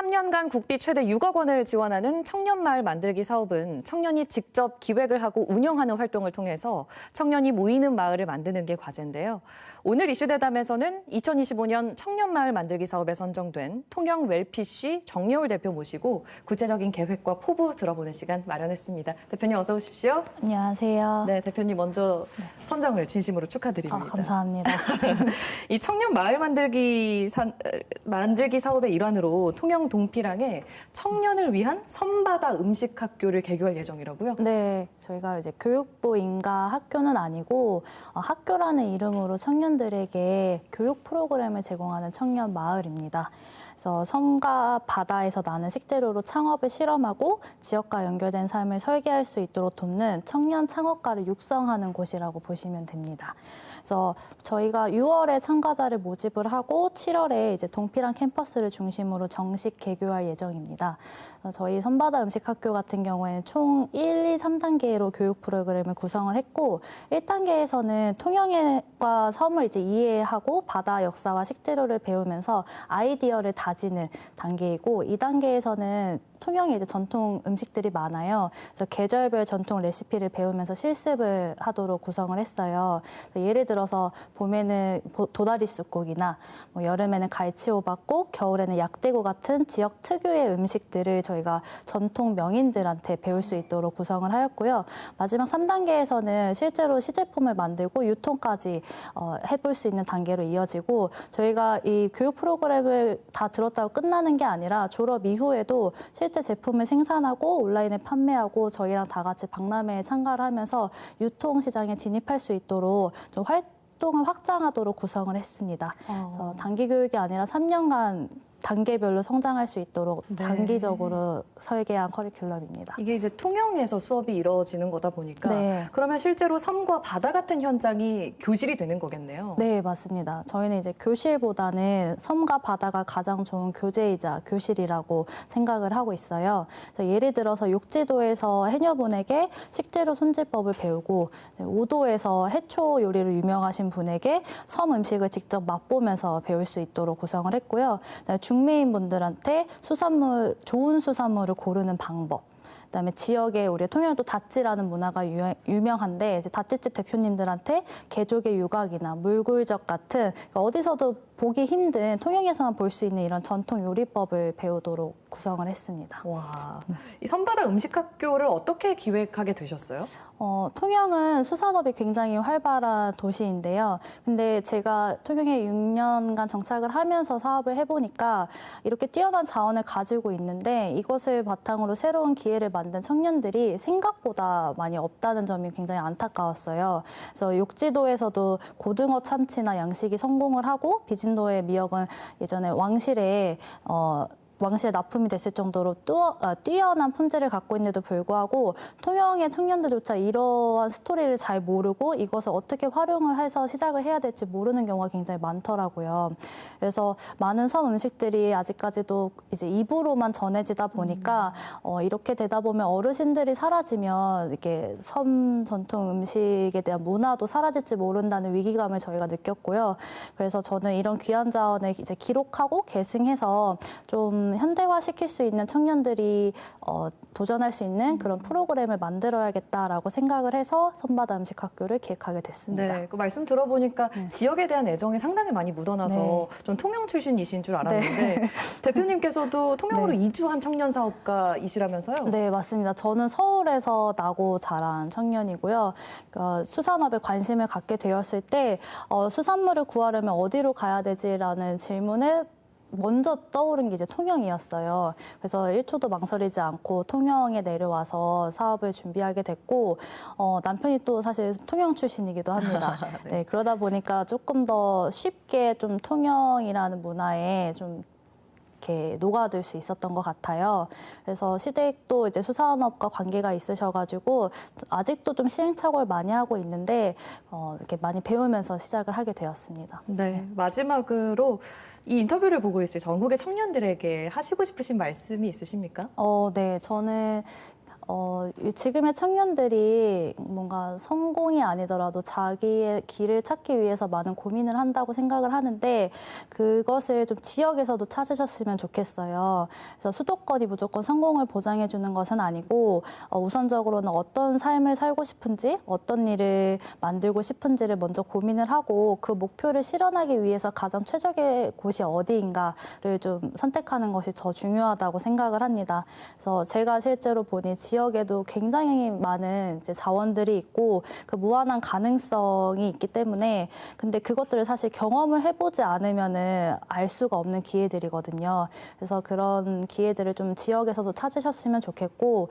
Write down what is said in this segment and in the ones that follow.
3년간 국비 최대 6억 원을 지원하는 청년마을 만들기 사업은 청년이 직접 기획을 하고 운영하는 활동을 통해서 청년이 모이는 마을을 만드는 게 과제인데요. 오늘 이슈대담에서는 2025년 청년마을 만들기 사업에 선정된 통영 웰피쉬 정여울 대표 모시고 구체적인 계획과 포부 들어보는 시간 마련했습니다. 대표님 어서 오십시오. 안녕하세요. 네, 대표님 먼저 선정을 진심으로 축하드립니다. 감사합니다. 이 청년 마을 만들기 사업의 일환으로 통영 동피랑에 청년을 위한 섬바다 음식 학교를 개교할 예정이라고요? 네, 저희가 이제 교육부 인가 학교는 아니고 학교라는 이름으로 청년들에게 교육 프로그램을 제공하는 청년 마을입니다. 그래서 섬과 바다에서 나는 식재료로 창업을 실험하고 지역과 연결된 삶을 설계할 수 있도록 돕는 청년 창업가를 육성하는 곳이라고 보시면 됩니다. 그래서 저희가 6월에 참가자를 모집을 하고 7월에 이제 동피랑 캠퍼스를 중심으로 정식 개교할 예정입니다. 저희 섬바다 음식학교 같은 경우에는 총 1, 2, 3단계로 교육 프로그램을 구성을 했고 1단계에서는 통영과 섬을 이제 이해하고 바다 역사와 식재료를 배우면서 아이디어를 다지는 단계이고 2단계에서는 통영에 이제 전통 음식들이 많아요. 그래서 계절별 전통 레시피를 배우면서 실습을 하도록 구성을 했어요. 예를 들어서 봄에는 도다리 쑥국이나 뭐 여름에는 갈치호박국, 겨울에는 약대구 같은 지역 특유의 음식들을 저희가 전통 명인들한테 배울 수 있도록 구성을 하였고요. 마지막 3단계에서는 실제로 시제품을 만들고 유통까지 해볼 수 있는 단계로 이어지고 저희가 이 교육 프로그램을 다 들었다고 끝나는 게 아니라 졸업 이후에도 실제 제품을 생산하고 온라인에 판매하고 저희랑 다 같이 박람회에 참가를 하면서 유통시장에 진입할 수 있도록 좀 활동을 확장하도록 구성을 했습니다. 그래서 단기 교육이 아니라 3년간 단계별로 성장할 수 있도록 장기적으로 설계한 커리큘럼입니다. 이게 이제 통영에서 수업이 이루어지는 거다 보니까 그러면 실제로 섬과 바다 같은 현장이 교실이 되는 거겠네요. 네, 맞습니다. 저희는 이제 교실보다는 섬과 바다가 가장 좋은 교재이자 교실이라고 생각을 하고 있어요. 그래서 예를 들어서 욕지도에서 해녀분에게 식재료 손질법을 배우고 5도에서 해초 요리를 유명하신 분에게 섬 음식을 직접 맛보면서 배울 수 있도록 구성을 했고요. 중매인 분들한테 좋은 수산물을 고르는 방법. 그다음에 지역에 우리 통영도 다찌라는 문화가 유명한데 이제 다찌집 대표님들한테 개조개 유각이나 물굴젓 같은 그러니까 어디서도 보기 힘든 통영에서만 볼 수 있는 이런 전통 요리법을 배우도록 구성을 했습니다. 와, 이 섬바다 음식학교를 어떻게 기획하게 되셨어요? 통영은 수산업이 굉장히 활발한 도시인데요. 근데 제가 통영에 6년간 정착을 하면서 사업을 해보니까 이렇게 뛰어난 자원을 가지고 있는데 이것을 바탕으로 새로운 기회를 만든 청년들이 생각보다 많이 없다는 점이 굉장히 안타까웠어요. 그래서 욕지도에서도 고등어 참치나 양식이 성공을 하고 비진도의 미역은 예전에 왕실에 납품이 됐을 정도로 뛰어난 품질을 갖고 있는데도 불구하고 통영의 청년들조차 이러한 스토리를 잘 모르고 이것을 어떻게 활용을 해서 시작을 해야 될지 모르는 경우가 굉장히 많더라고요. 그래서 많은 섬 음식들이 아직까지도 이제 입으로만 전해지다 보니까 이렇게 되다 보면 어르신들이 사라지면 이렇게 섬 전통 음식에 대한 문화도 사라질지 모른다는 위기감을 저희가 느꼈고요. 그래서 저는 이런 귀한 자원을 이제 기록하고 계승해서 좀 현대화시킬 수 있는 청년들이 도전할 수 있는 그런 프로그램을 만들어야겠다라고 생각을 해서 섬바다 음식학교를 기획하게 됐습니다. 네, 그 말씀 들어보니까 지역에 대한 애정이 상당히 많이 묻어나서 좀 통영 출신이신 줄 알았는데 대표님께서도 통영으로 이주한 청년 사업가이시라면서요? 네, 맞습니다. 저는 서울에서 나고 자란 청년이고요. 그러니까 수산업에 관심을 갖게 되었을 때 수산물을 구하려면 어디로 가야 되지라는 질문을 먼저 떠오른 게 이제 통영이었어요. 그래서 1초도 망설이지 않고 통영에 내려와서 사업을 준비하게 됐고 남편이 또 사실 통영 출신이기도 합니다. 네, 그러다 보니까 조금 더 쉽게 좀 통영이라는 문화에 좀 이렇게 녹아들 수 있었던 것 같아요. 그래서 시댁도 이제 수산업과 관계가 있으셔가지고 아직도 좀 시행착오를 많이 하고 있는데 이렇게 많이 배우면서 시작을 하게 되었습니다. 네, 마지막으로 이 인터뷰를 보고 있을 전국의 청년들에게 하시고 싶으신 말씀이 있으십니까? 네, 저는 지금의 청년들이 뭔가 성공이 아니더라도 자기의 길을 찾기 위해서 많은 고민을 한다고 생각을 하는데 그것을 좀 지역에서도 찾으셨으면 좋겠어요. 그래서 수도권이 무조건 성공을 보장해 주는 것은 아니고 우선적으로는 어떤 삶을 살고 싶은지 어떤 일을 만들고 싶은지를 먼저 고민을 하고 그 목표를 실현하기 위해서 가장 최적의 곳이 어디인가를 좀 선택하는 것이 더 중요하다고 생각을 합니다. 그래서 제가 실제로 보니 지역에도 굉장히 많은 이제 자원들이 있고 그 무한한 가능성이 있기 때문에 근데 그것들을 사실 경험을 해보지 않으면은 알 수가 없는 기회들이거든요. 그래서 그런 기회들을 좀 지역에서도 찾으셨으면 좋겠고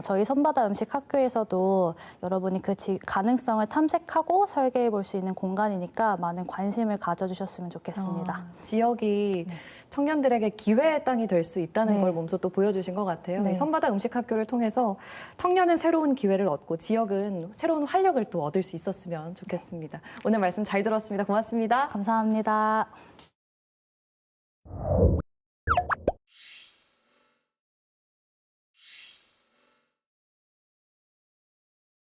저희 섬바다 음식 학교에서도 여러분이 그 가능성을 탐색하고 설계해 볼 수 있는 공간이니까 많은 관심을 가져주셨으면 좋겠습니다. 지역이 청년들에게 기회의 땅이 될 수 있다는 네. 걸 몸소 또 보여주신 것 같아요. 네. 이 섬바다 음식 학교를 통해서 청년은 새로운 기회를 얻고 지역은 새로운 활력을 또 얻을 수 있었으면 좋겠습니다. 오늘 말씀 잘 들었습니다. 고맙습니다. 감사합니다.